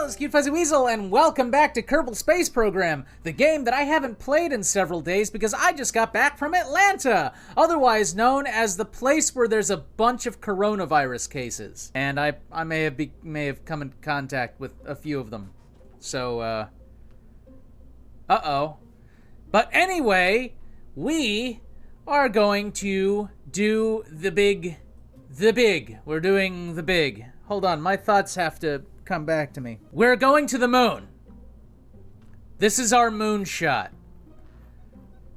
it's Cute Fuzzy Weasel, and welcome back to Kerbal Space Program, the game that I haven't played in several days because I just got back from Atlanta, otherwise known as the place where there's a bunch of coronavirus cases. And I may have come in contact with a few of them. So, uh-oh. But anyway, we are going to do the big. We're doing the big. Hold on, my thoughts have to come back to me. We're going to the moon. This is our moonshot.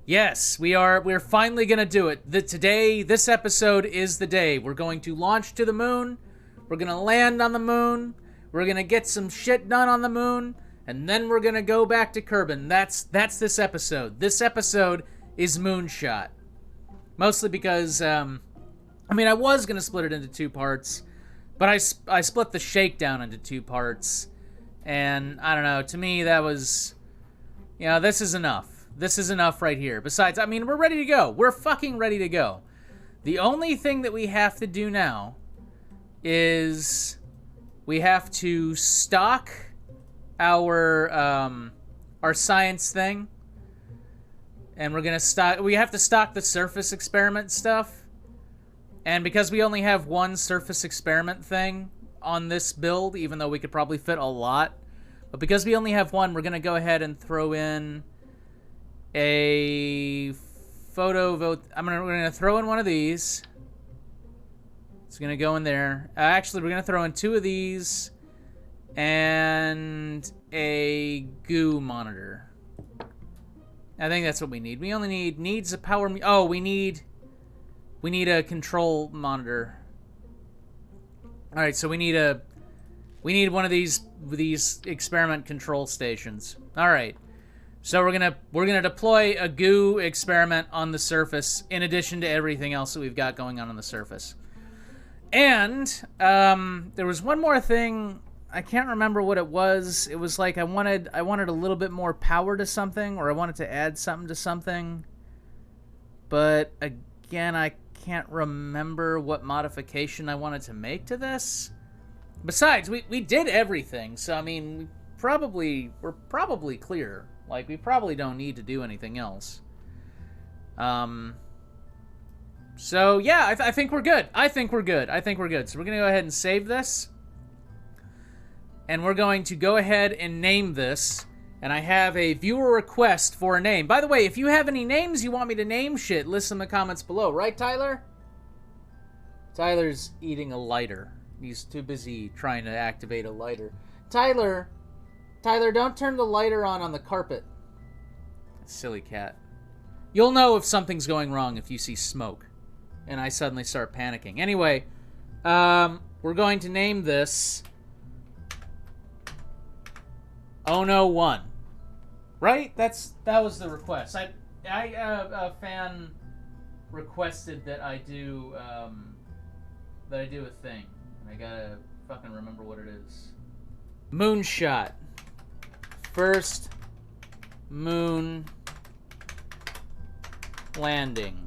Yes, we're finally gonna do it. This episode is the day. We're going to launch to the moon. We're gonna land on the moon. We're gonna get some shit done on the moon. And then we're gonna go back to Kerbal. That's this episode. This episode is Moonshot. Mostly because, I was gonna split it into two parts. But I split the shakedown into two parts, and I don't know, to me that was, this is enough. This is enough right here. Besides, we're ready to go. We're fucking ready to go. The only thing that we have to do now is we have to stock our science thing, and we have to stock the surface experiment stuff. And because we only have one surface experiment thing on this build, even though we could probably fit a lot, but because we only have one, we're going to go ahead and throw in a photo vote. We're going to throw in one of these. It's going to go in there. Actually, we're going to throw in two of these and a goo monitor. I think that's what we need. We only needs a power. Oh, we need a control monitor. All right, so we need one of these experiment control stations. All right, so we're gonna deploy a goo experiment on the surface in addition to everything else that we've got going on the surface. And there was one more thing. I can't remember what it was. It was like I wanted a little bit more power to something, or I wanted to add something to something. But again, I can't remember what modification I wanted to make to this. Besides, we did everything, so we're probably clear. Like, we probably don't need to do anything else. So yeah, I think we're good. I think we're good. So we're gonna go ahead and save this, and we're going to go ahead and name this. And I have a viewer request for a name. By the way, if you have any names you want me to name shit, list them in the comments below. Right, Tyler? Tyler's eating a lighter. He's too busy trying to activate a lighter. Tyler, don't turn the lighter on the carpet. Silly cat. You'll know if something's going wrong if you see smoke. And I suddenly start panicking. Anyway, we're going to name this Oh No 1. Right? That was the request. A fan requested that I do a thing. I gotta fucking remember what it is. Moonshot. First moon landing.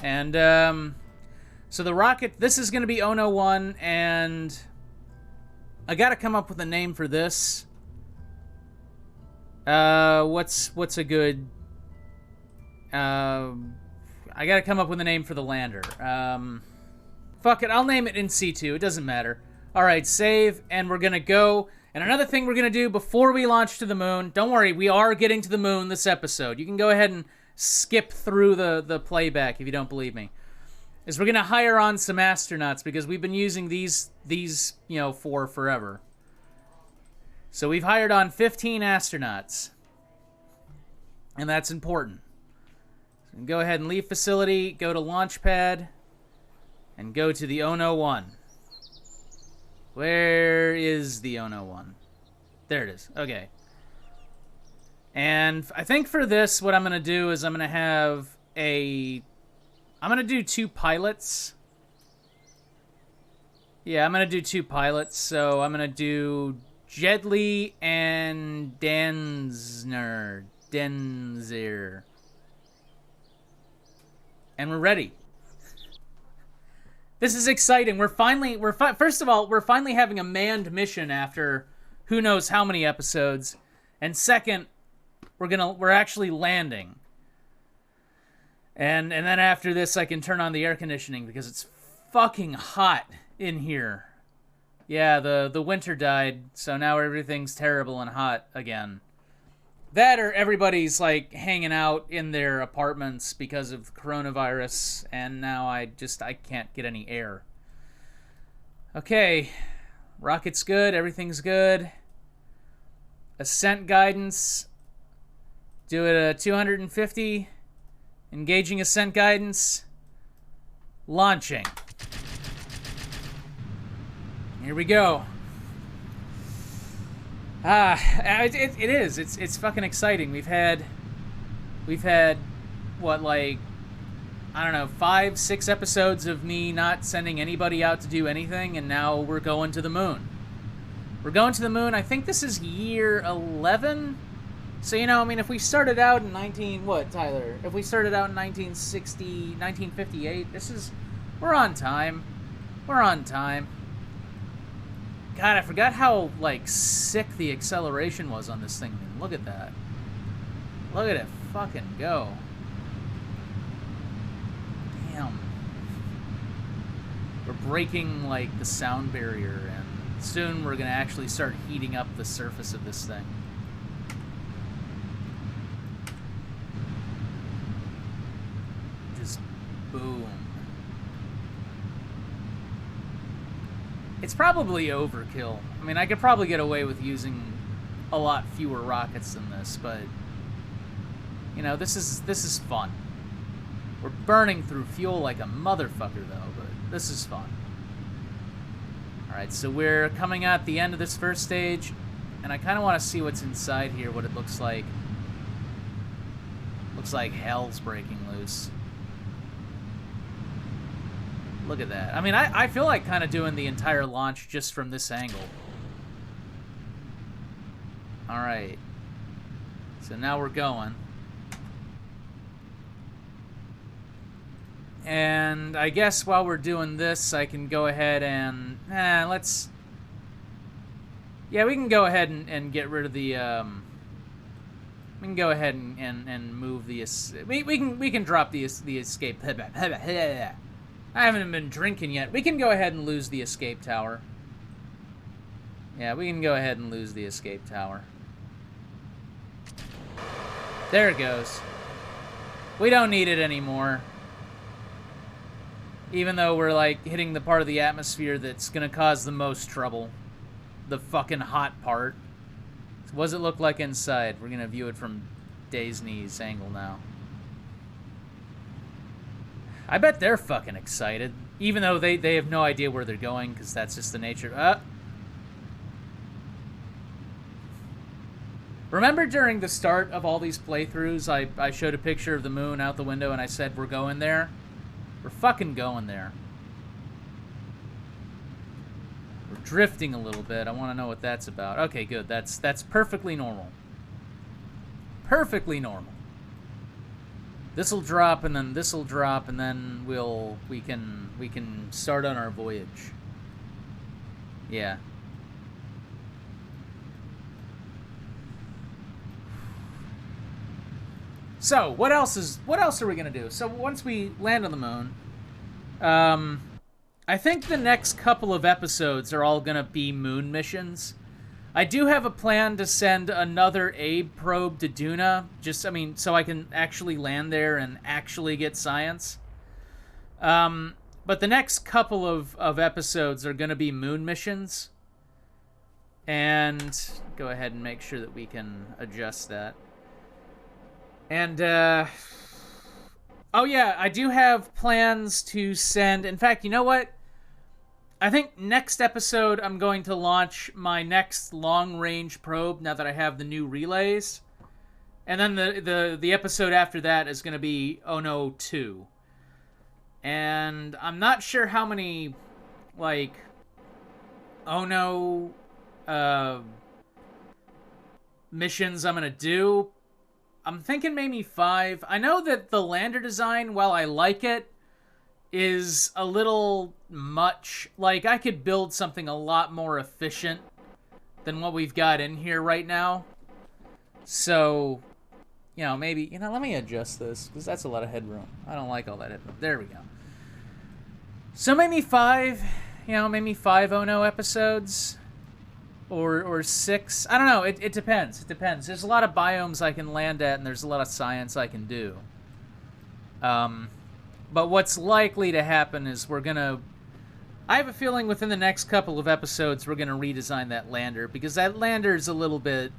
And so the rocket, this is gonna be Oh No 1, and I gotta come up with a name for this. What's a good, I gotta come up with a name for the lander. Fuck it, I'll name it in C2, it doesn't matter. Alright, save, and we're gonna go, and another thing we're gonna do before we launch to the moon, don't worry, we are getting to the moon this episode. You can go ahead and skip through the playback if you don't believe me. Is we're gonna hire on some astronauts, because we've been using these, for forever. So we've hired on 15 astronauts, and that's important. So go ahead and leave facility, go to launch pad, and go to the Oh No 1. Where is the Oh No 1? There it is. Okay. And I think for this, what I'm going to do is I'm going to do two pilots. Yeah, I'm going to do two pilots, so I'm going to do Jedley and Denzer. And we're ready. This is exciting. First of all, we're finally having a manned mission after who knows how many episodes. And second, we're actually landing. And then after this, I can turn on the air conditioning because it's fucking hot in here. Yeah, the winter died, so now everything's terrible and hot again. That or everybody's like hanging out in their apartments because of coronavirus, and now I can't get any air. Okay, rocket's good, everything's good. Ascent guidance, do it at 250. Engaging ascent guidance. Launching. Here we go. It is. It's fucking exciting. We've had what, like, I don't know, 5-6 episodes of me not sending anybody out to do anything, and now we're going to the moon. We're going to the moon. I think this is year 11. So, you know, I mean, if we started out in Tyler? If we started out in 1958, we're on time. We're on time. God, I forgot how, like, sick the acceleration was on this thing. I mean, look at that. Look at it fucking go. Damn. We're breaking, like, the sound barrier, and soon we're gonna actually start heating up the surface of this thing. Just boom. It's probably overkill. I mean, I could probably get away with using a lot fewer rockets than this, but you know, this is fun. We're burning through fuel like a motherfucker, though, but this is fun. Alright, so we're coming at the end of this first stage, and I kind of want to see what's inside here, what it looks like. Looks like hell's breaking loose. Look at that. I mean, I feel like kind of doing the entire launch just from this angle. Alright. So now we're going. And I guess while we're doing this, I can go ahead and... let's... Yeah, we can go ahead and get rid of the... We can go ahead and move the... We can drop the escape... I haven't been drinking yet. We can go ahead and lose the escape tower. Yeah, we can go ahead and lose the escape tower. There it goes. We don't need it anymore. Even though we're, like, hitting the part of the atmosphere that's gonna cause the most trouble. The fucking hot part. So what does it look like inside? We're gonna view it from Days Knees angle now. I bet they're fucking excited. Even though they have no idea where they're going, because that's just the nature. Remember during the start of all these playthroughs, I showed a picture of the moon out the window and I said, we're going there? We're fucking going there. We're drifting a little bit. I want to know what that's about. Okay, good. That's perfectly normal. Perfectly normal. This'll drop, and then this'll drop, and then we can start on our voyage. Yeah. So, what else are we gonna do? So once we land on the moon, I think the next couple of episodes are all gonna be moon missions. I do have a plan to send another Abe probe to Duna, so I can actually land there and actually get science. But the next couple of episodes are going to be moon missions. And go ahead and make sure that we can adjust that. And, oh yeah, I do have plans to send... In fact, you know what? I think next episode I'm going to launch my next long-range probe now that I have the new relays. And then the episode after that is going to be Ono 2. And I'm not sure how many, like, Ono missions I'm going to do. I'm thinking maybe 5. I know that the lander design, while I like it, is a little much. Like, I could build something a lot more efficient than what we've got in here right now. So, you know, maybe, you know, let me adjust this, because that's a lot of headroom. I don't like all that headroom. There we go. So maybe 5, you know, maybe 5 Ono episodes. Or 6. I don't know. It depends. It depends. There's a lot of biomes I can land at, and there's a lot of science I can do. But what's likely to happen is we're going to... I have a feeling within the next couple of episodes we're going to redesign that lander, because that lander is a little bit...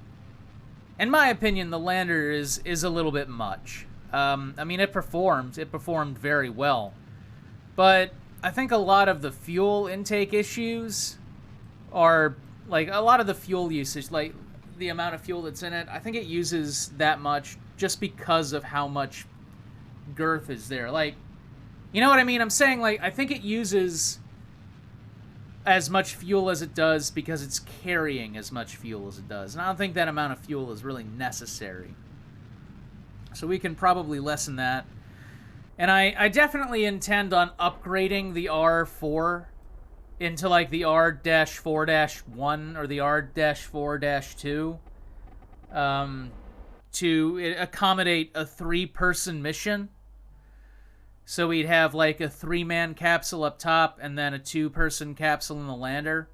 In my opinion, the lander is a little bit much. I mean, it performed. It performed very well. But I think a lot of the fuel intake issues are... Like, a lot of the fuel usage, like, the amount of fuel that's in it, I think it uses that much just because of how much girth is there. Like, you know what I mean? I'm saying, like, I think it uses as much fuel as it does because it's carrying as much fuel as it does. And I don't think that amount of fuel is really necessary. So we can probably lessen that. And I definitely intend on upgrading the R4 into, like, the R-4-1 or the R-4-2 to accommodate a 3-person mission. So we'd have, like, a 3-man capsule up top and then a 2-person capsule in the lander.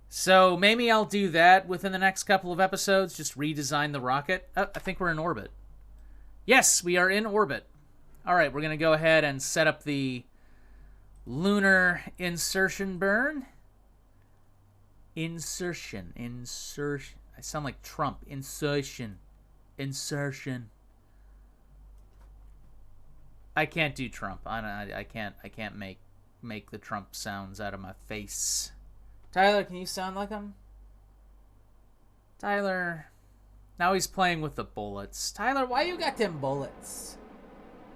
So maybe I'll do that within the next couple of episodes, just redesign the rocket. Oh, I think we're in orbit. Yes, we are in orbit. All right, we're going to go ahead and set up the lunar insertion burn. Insertion. I sound like Trump. Insertion. I can't do Trump. I can't make the Trump sounds out of my face. Tyler, can you sound like him? Tyler. Now he's playing with the bullets. Tyler, why you got them bullets?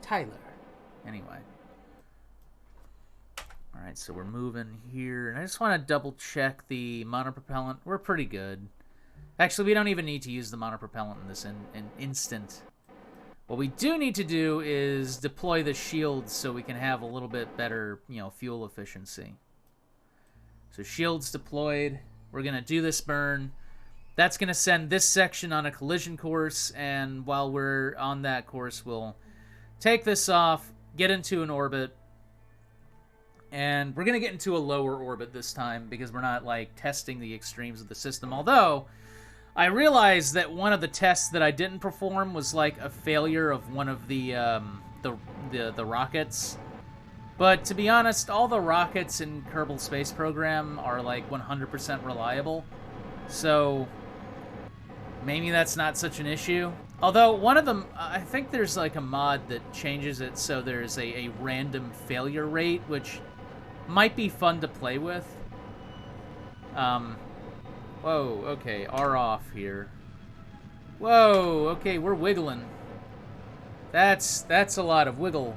Tyler. Anyway. Alright, so we're moving here. And I just want to double check the monopropellant. We're pretty good. Actually, we don't even need to use the monopropellant in this instant. What we do need to do is deploy the shields so we can have a little bit better, you know, fuel efficiency. So shields deployed. We're going to do this burn. That's going to send this section on a collision course, and while we're on that course, we'll take this off, get into an orbit, and we're going to get into a lower orbit this time because we're not, like, testing the extremes of the system. Although, I realized that one of the tests that I didn't perform was, like, a failure of one of the rockets. But, to be honest, all the rockets in Kerbal Space Program are, like, 100% reliable. So, maybe that's not such an issue. Although, one of them, I think there's, like, a mod that changes it so there's a random failure rate, which might be fun to play with. Whoa, okay, R off here. Whoa, okay, we're wiggling. That's a lot of wiggle.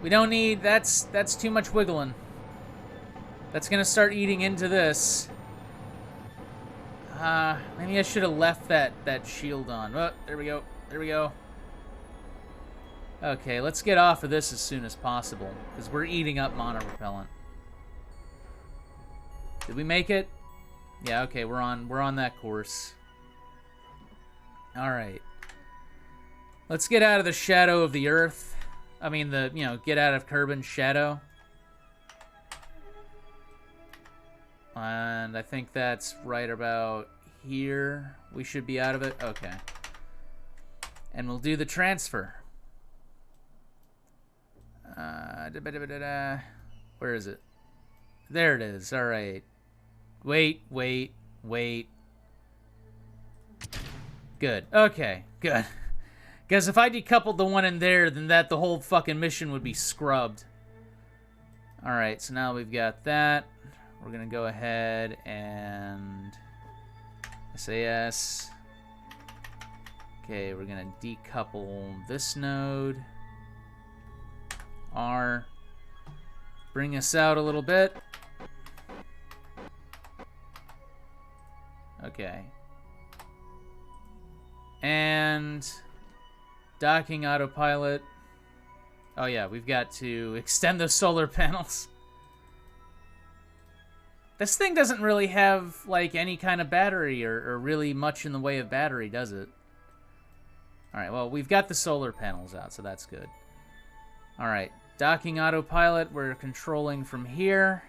We don't need, that's too much wiggling. That's gonna start eating into this. Maybe I should have left that shield on. Oh, there we go. There we go. Okay, let's get off of this as soon as possible, because we're eating up monopropellant. Did we make it? Yeah, okay, we're on that course. Alright. Let's get out of the shadow of the Earth. I mean, get out of Kerbin's shadow. And I think that's right about here. We should be out of it. Okay. And we'll do the transfer. Where is it? There it is. All right. Wait. Good. Okay, good. Because if I decoupled the one in there, then the whole fucking mission would be scrubbed. All right, so now we've got that. We're going to go ahead and SAS. Okay, we're going to decouple this node. R. Bring us out a little bit. Okay. And docking autopilot. Oh yeah, we've got to extend those solar panels. This thing doesn't really have, like, any kind of battery or really much in the way of battery, does it? Alright, well, we've got the solar panels out, so that's good. Alright, docking autopilot, we're controlling from here.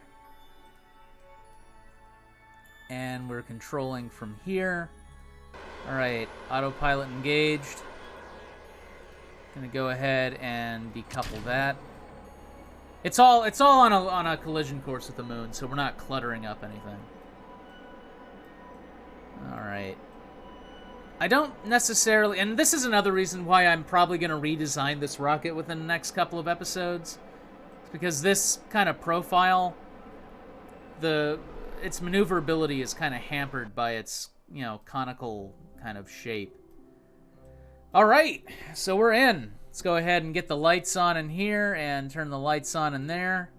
And we're controlling from here. Alright, autopilot engaged. Gonna go ahead and decouple that. It's all on a collision course with the moon, so we're not cluttering up anything. Alright. I don't necessarily... And this is another reason why I'm probably going to redesign this rocket within the next couple of episodes. It's because this kind of profile, its maneuverability is kind of hampered by its, you know, conical kind of shape. Alright, so we're in. Let's go ahead and get the lights on in here and turn the lights on in there.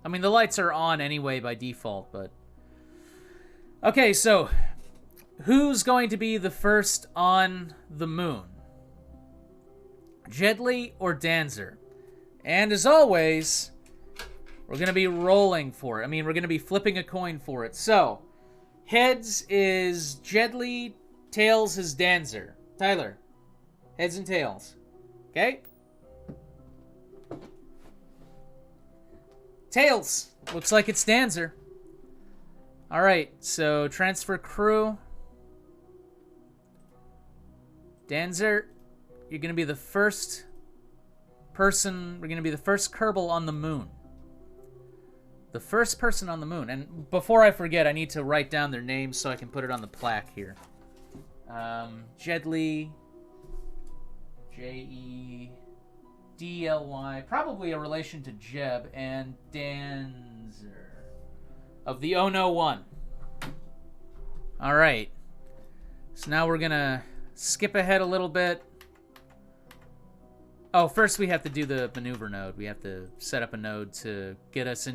I mean, the lights are on anyway by default, but... Okay, so... Who's going to be the first on the moon? Jedli or Danzer? And as always, we're going to be rolling for it. I mean, we're going to be flipping a coin for it. So, heads is Jedli, tails is Danzer. Tyler, heads and tails. Okay? Tails. Looks like it's Danzer. Alright, so transfer crew. Danzer, you're going to be the first person, we're going to be the first Kerbal on the moon. The first person on the moon. And before I forget, I need to write down their names so I can put it on the plaque here. Jedli, J-E-D-L-Y, probably a relation to Jeb, and Danzer of the Ono 1. Alright. So now we're going to skip ahead a little bit. Oh, first we have to do the maneuver node. We have to set up a node to get us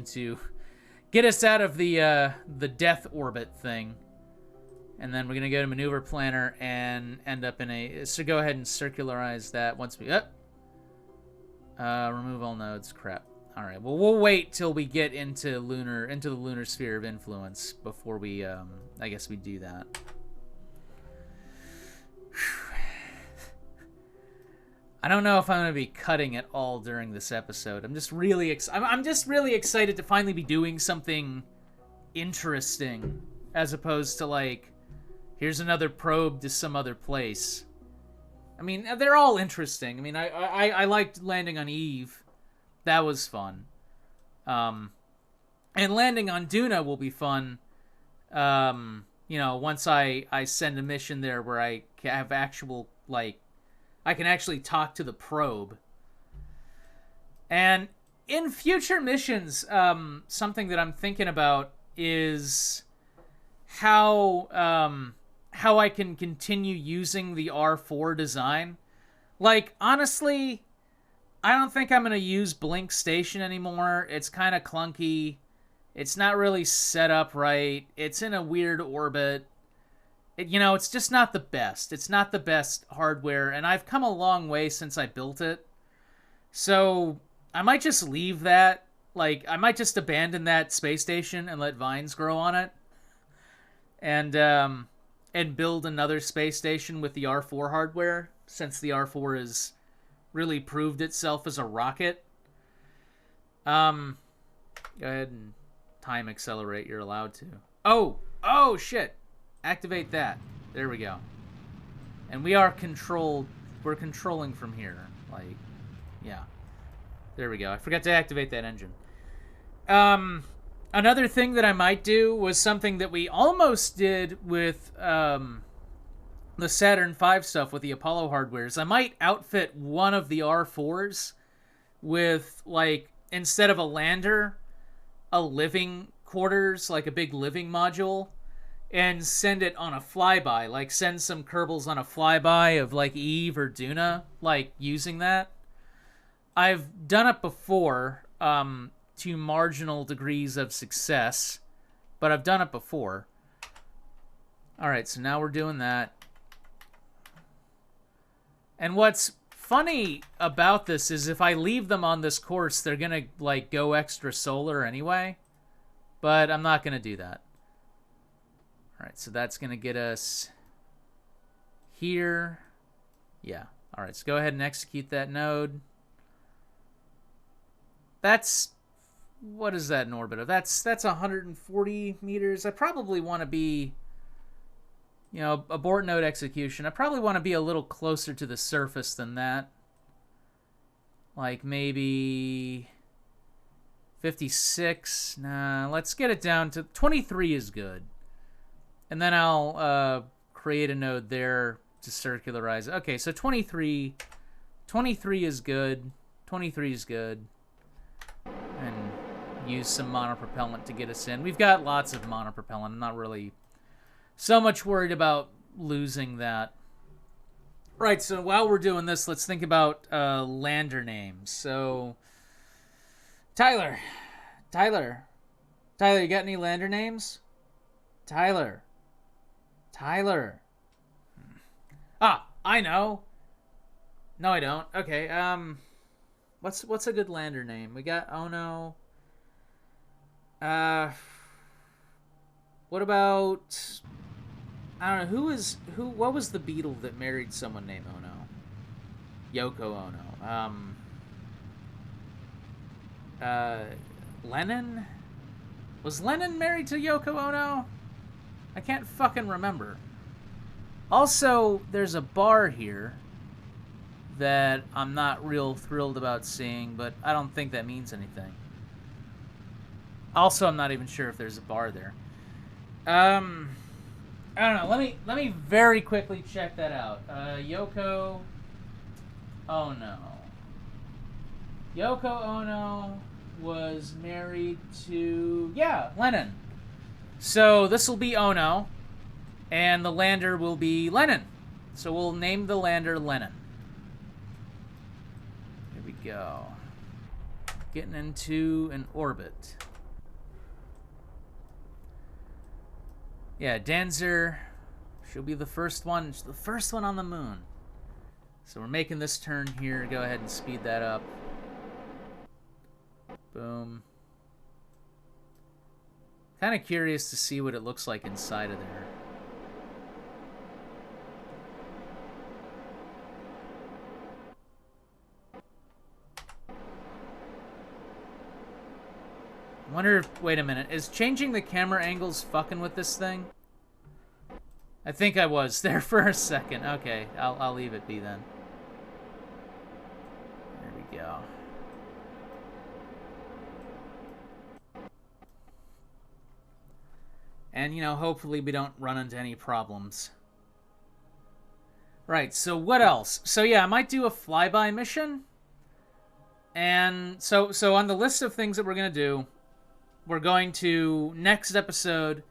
out of the death orbit thing. And then we're going to go to maneuver planner and end up in a... So go ahead and circularize that once we... remove all nodes. Crap. Alright, well, we'll wait till we get into the lunar sphere of influence before we, I guess we do that. I don't know if I'm going to be cutting it all during this episode. I'm just really excited to finally be doing something interesting as opposed to, like, here's another probe to some other place. I mean, they're all interesting. I mean, I liked landing on Eve. That was fun. And landing on Duna will be fun. You know, once I send a mission there where I have actual, like, I can actually talk to the probe. And in future missions, something that I'm thinking about is how I can continue using the R4 design. Like, honestly, I don't think I'm going to use Blink Station anymore. It's kind of clunky. It's not really set up right. It's in a weird orbit. You know, it's just not the best. It's not the best hardware, and I've come a long way since I built it. So, I might just leave that. Like, I might just abandon that space station and let vines grow on it. And build another space station with the R4 hardware, since the R4 has really proved itself as a rocket. Go ahead and time accelerate. You're allowed to. Oh, shit. Activate that. There we go. And we are controlled. We're controlling from here. Like, yeah. There we go. I forgot to activate that engine. Another thing that I might do was something that we almost did with the Saturn V stuff with the Apollo hardwares. I might outfit one of the R4s with, like, instead of a lander, a living quarters, like a big living module, and send it on a flyby. Like, send some Kerbals on a flyby of, like, Eve or Duna, like, using that. I've done it before, to marginal degrees of success, but I've done it before. Alright, so now we're doing that. And what's funny about this is if I leave them on this course, they're gonna, like, go extra solar anyway. But I'm not gonna do that. Alright, so that's going to get us here. Yeah. Alright, so go ahead and execute that node. That's... What is that in orbit of? That's 140 meters. I probably want to be... You know, abort node execution. I probably want to be a little closer to the surface than that. Like maybe 56. Nah, let's get it down to 23 is good. And then I'll create a node there to circularize it. Okay, so 23 is good. 23 is good. And use some monopropellant to get us in. We've got lots of monopropellant. I'm not really so much worried about losing that. Right, so while we're doing this, let's think about lander names. So, Tyler, you got any lander names? Tyler. Ah, I know. No, I don't. Okay, what's a good lander name? We got Ono. What about... I don't know, what was the Beatle that married someone named Ono? Yoko Ono. Lennon? Was Lennon married to Yoko Ono? I can't fucking remember. Also, there's a bar here that I'm not real thrilled about seeing, but I don't think that means anything. Also, I'm not even sure if there's a bar there. I don't know. Let me very quickly check that out. Yoko Ono. Yoko Ono was married to Lennon. So this will be Ono, and the lander will be Lennon. So we'll name the lander Lennon. Here we go. Getting into an orbit. Yeah, Danzer, she'll be the first one. She's the first one on the moon. So we're making this turn here. Go ahead and speed that up. Boom. Kind of curious to see what it looks like inside of there. I wonder if... Wait a minute. Is changing the camera angles fucking with this thing? I think I was there for a second. Okay, I'll leave it be then. There we go. And, you know, hopefully we don't run into any problems. Right, so what else? So, yeah, I might do a flyby mission. And so on the list of things that we're going to do... We're going to, next episode,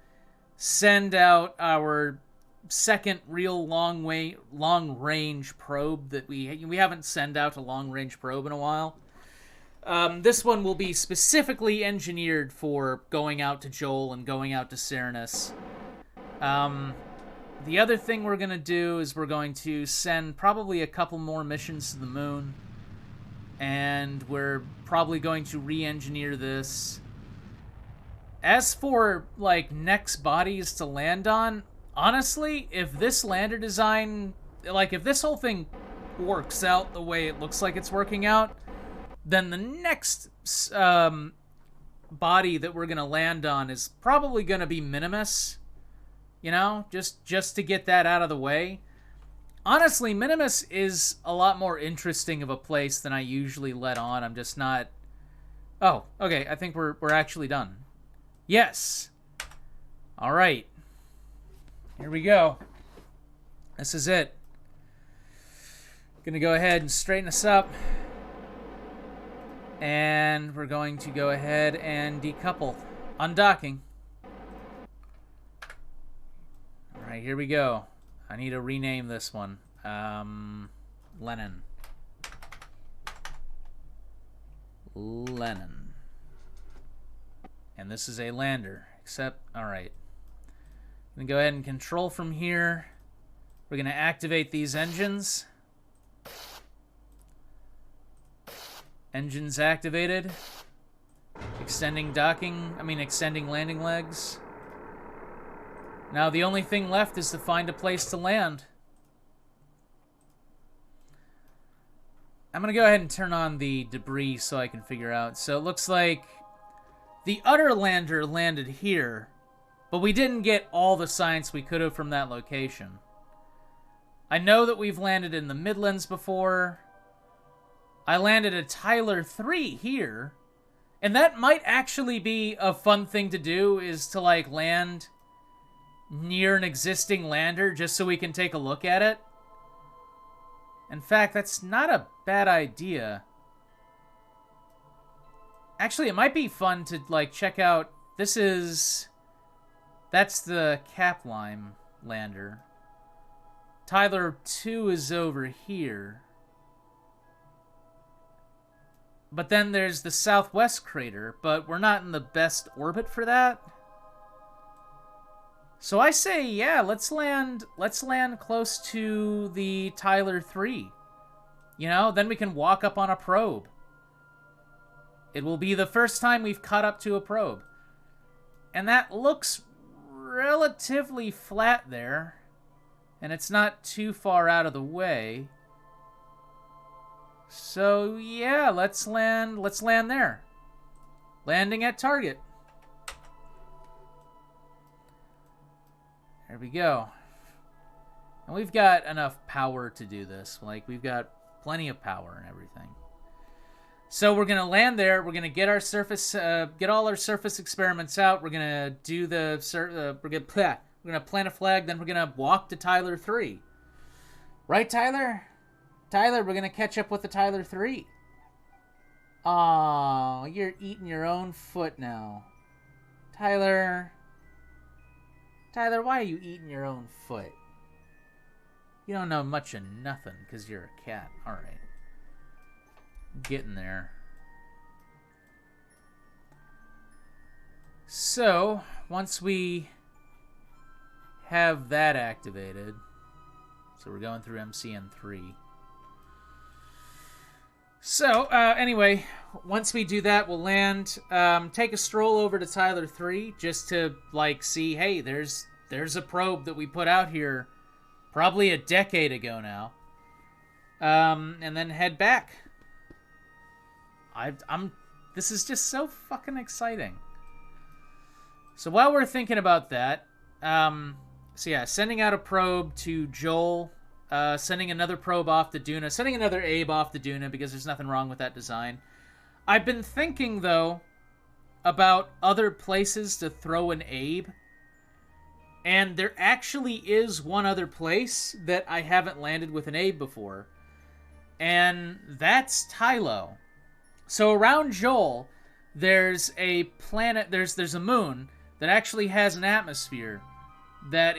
send out our second real long-range probe that we haven't sent out a long-range probe in a while. This one will be specifically engineered for going out to Joel and going out to Cernus. The other thing we're going to do is we're going to send probably a couple more missions to the moon. And we're probably going to re-engineer this. As for, like, next bodies to land on, honestly, if this lander design, like, if this whole thing works out the way it looks like it's working out, then the next body that we're going to land on is probably going to be Minimus, you know, just to get that out of the way. Honestly, Minimus is a lot more interesting of a place than I usually let on. I'm just not... Oh, okay, I think we're actually done. Yes. All right. Here we go. This is it. Gonna go ahead and straighten us up. And we're going to go ahead and decouple. Undocking. All right, here we go. I need to rename this one. Lennon. Lennon. And this is a lander, except, all right. I'm going to go ahead and control from here. We're going to activate these engines. Engines activated. Extending landing legs. Now the only thing left is to find a place to land. I'm gonna go ahead and turn on the debris so I can figure out. So it looks like the Utter Lander landed here, but we didn't get all the science we could have from that location. I know that we've landed in the Midlands before. I landed at Tyler 3 here, and that might actually be a fun thing to do, is to, like, land near an existing lander just so we can take a look at it. In fact, that's not a bad idea. Actually, it might be fun to, like, check out... That's the Capline lander. Tyler 2 is over here. But then there's the Southwest crater, but we're not in the best orbit for that. So I say, yeah, let's land close to the Tyler 3. You know, then we can walk up on a probe. It will be the first time we've caught up to a probe. And that looks relatively flat there. And it's not too far out of the way. So, yeah, let's land there. Landing at target. There we go. And we've got enough power to do this. Like, we've got plenty of power and everything. So we're going to land there. We're going to get our surface, get all our surface experiments out. We're going to do the, we're going to plant a flag, then we're going to walk to Tyler 3. Right, Tyler? Tyler, we're going to catch up with the Tyler 3. Aw, you're eating your own foot now. Tyler, why are you eating your own foot? You don't know much of nothing because you're a cat. All right. Getting there. So, once we have that activated, so we're going through MCN3. So, anyway, once we do that, we'll land, take a stroll over to Tyler 3 just to, like, see, hey, there's a probe that we put out here probably a decade ago now. And then head back. This is just so fucking exciting. So while we're thinking about that, so yeah, sending out a probe to Joel, sending another probe off to Duna, sending another Abe off to Duna because there's nothing wrong with that design. I've been thinking, though, about other places to throw an Abe. And there actually is one other place that I haven't landed with an Abe before. And that's Tylo. So around Joel, there's a planet, there's a moon that actually has an atmosphere that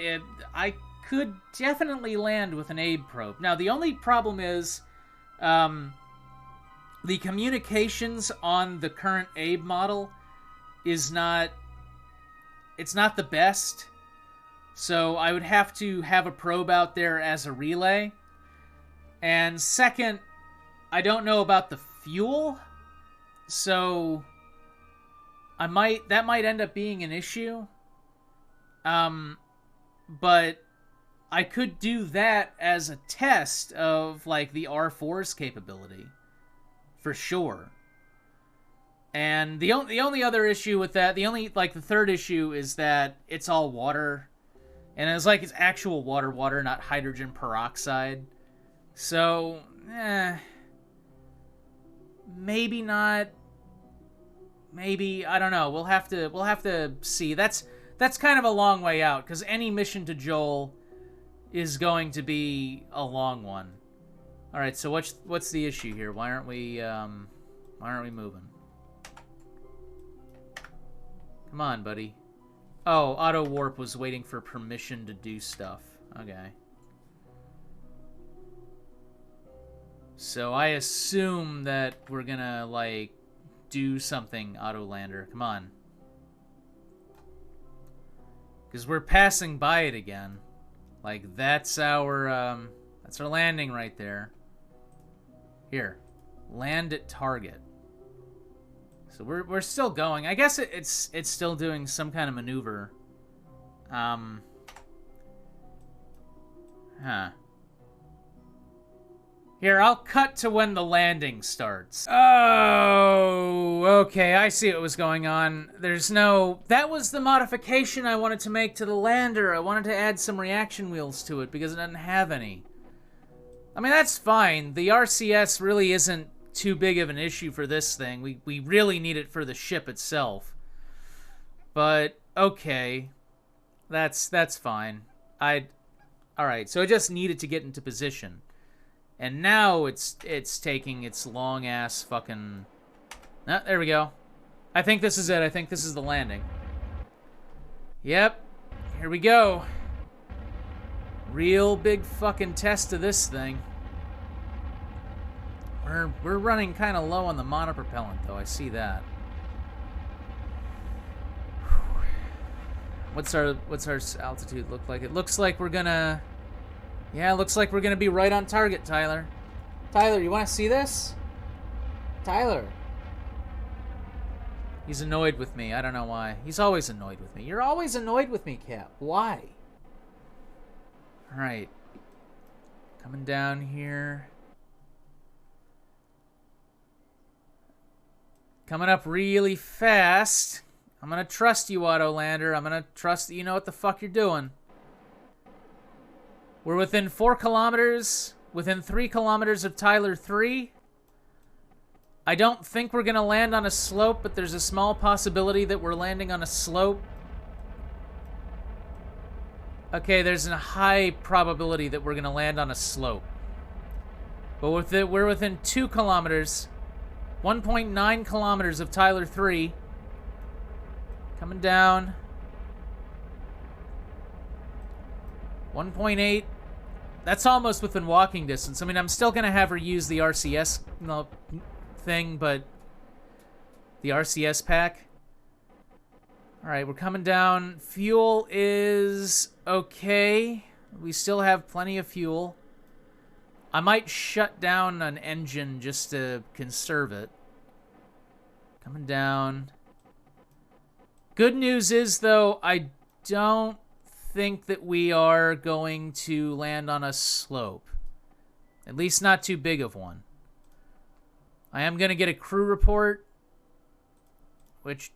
I could definitely land with an Abe probe. Now, the only problem is the communications on the current Abe model is not the best. So I would have to have a probe out there as a relay. And second, I don't know about the fuel. So that might end up being an issue. But I could do that as a test of, like, the R4's capability. For sure. And the only other issue with that, the third issue is that it's all water. And it's like it's actual water, not hydrogen peroxide. So, maybe not. Maybe, I don't know. We'll have to see. That's kind of a long way out, because any mission to Joel is going to be a long one. All right, so what's the issue here? Why aren't we moving? Come on, buddy. Oh, auto warp was waiting for permission to do stuff. Okay. So I assume that we're gonna, like, do something, Autolander. Come on. Because we're passing by it again. Like, that's our landing right there. Here. Land at target. So we're still going. I guess it's still doing some kind of maneuver. Huh. Here, I'll cut to when the landing starts. Oh, okay, I see what was going on. There's no... That was the modification I wanted to make to the lander. I wanted to add some reaction wheels to it because it doesn't have any. I mean, that's fine. The RCS really isn't too big of an issue for this thing. We really need it for the ship itself. But, okay. That's fine. Alright, so I just needed to get into position. And now it's taking its long-ass fucking... Ah, there we go. I think this is it. I think this is the landing. Yep. Here we go. Real big fucking test of this thing. We're running kind of low on the monopropellant, though. I see that. What's our altitude look like? It looks like we're gonna... Yeah, it looks like we're gonna be right on target, Tyler. Tyler, you want to see this? Tyler. He's annoyed with me. I don't know why. He's always annoyed with me. You're always annoyed with me, Cap. Why? All right. Coming down here. Coming up really fast. I'm gonna trust you, Autolander. I'm gonna trust that you know what the fuck you're doing. We're within 4 kilometers, within 3 kilometers of Tyler 3. I don't think we're gonna land on a slope, but there's a small possibility that we're landing on a slope. Okay, there's a high probability that we're gonna land on a slope. But we're within 2 kilometers, 1.9 kilometers of Tyler 3. Coming down. 1.8. That's almost within walking distance. I mean, I'm still going to have her use the RCS thing, but... The RCS pack. Alright, we're coming down. Fuel is okay. We still have plenty of fuel. I might shut down an engine just to conserve it. Coming down. Good news is, though, I don't think that we are going to land on a slope. At least not too big of one. I am going to get a crew report. Which,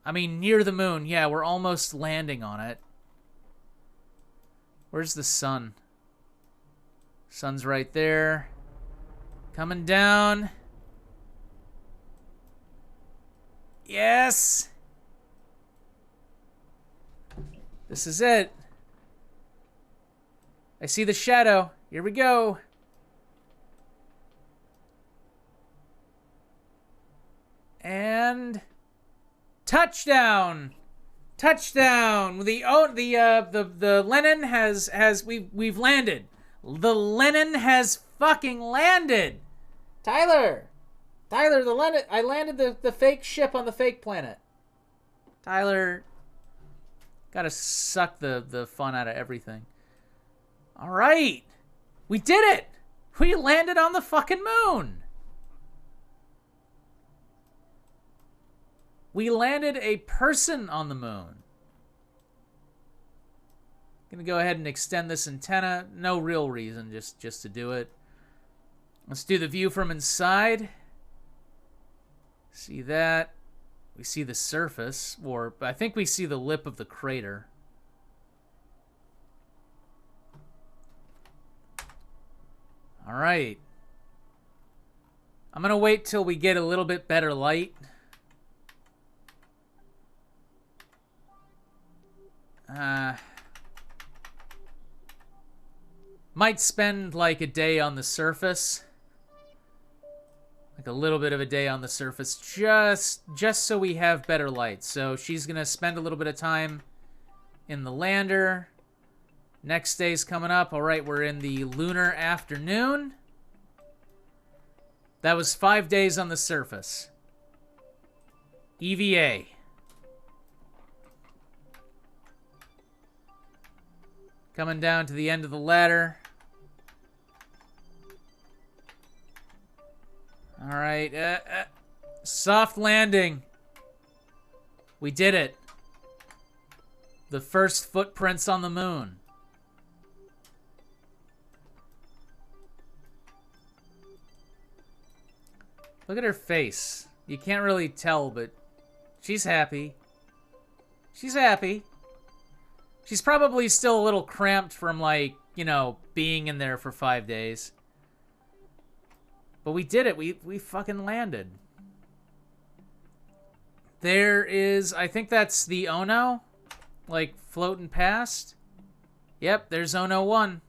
I mean, near the moon. Yeah, we're almost landing on it. Where's the sun? Sun's right there. Coming down. Yes! This is it. I see the shadow. Here we go. And touchdown! Touchdown! The Lenin we've landed. The Lenin has fucking landed. Tyler, the Lenin. I landed the fake ship on the fake planet. Tyler. Gotta suck the fun out of everything. Alright! We did it! We landed on the fucking moon! We landed a person on the moon. Gonna go ahead and extend this antenna. No real reason, just to do it. Let's do the view from inside. See that. We see the surface, or I think we see the lip of the crater. All right. I'm going to wait till we get a little bit better light. Might spend like a day on the surface. Like a little bit of a day on the surface, just so we have better light. So she's gonna spend a little bit of time in the lander. Next day's coming up. All right, we're in the lunar afternoon. That was 5 days on the surface. EVA. Coming down to the end of the ladder. All right, soft landing. We did it. The first footprints on the moon. Look at her face. You can't really tell, but she's happy. She's happy. She's probably still a little cramped from, like, you know, being in there for 5 days. But we did it. We fucking landed. There is, I think that's the Ono, like, floating past. Yep, there's Ono 1.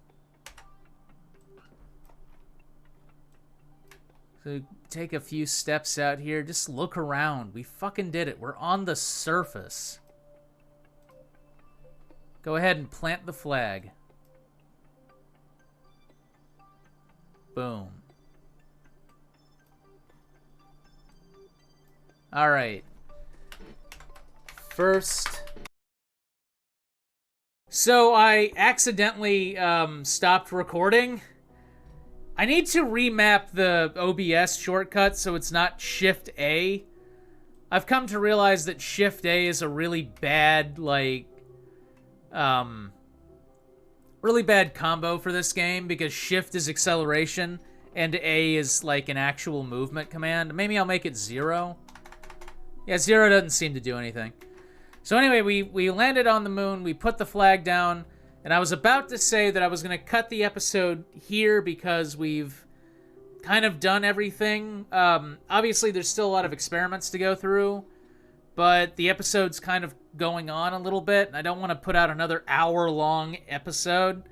So take a few steps out here. Just look around. We fucking did it. We're on the surface. Go ahead and plant the flag. Boom. All right. First. So I accidentally stopped recording. I need to remap the OBS shortcut so it's not Shift A. I've come to realize that Shift A is a really bad, like, really bad combo for this game because Shift is acceleration and A is like an actual movement command. Maybe I'll make it 0. Yeah, 0 doesn't seem to do anything. So anyway, we landed on the moon, we put the flag down, and I was about to say that I was going to cut the episode here because we've kind of done everything. Obviously, there's still a lot of experiments to go through, but the episode's kind of going on a little bit, and I don't want to put out another hour-long episode.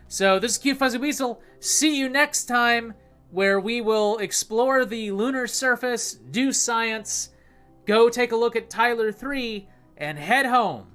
So this is Cute Fuzzy Weasel. See you next time, where we will explore the lunar surface, do science, go take a look at Tyler 3, and head home.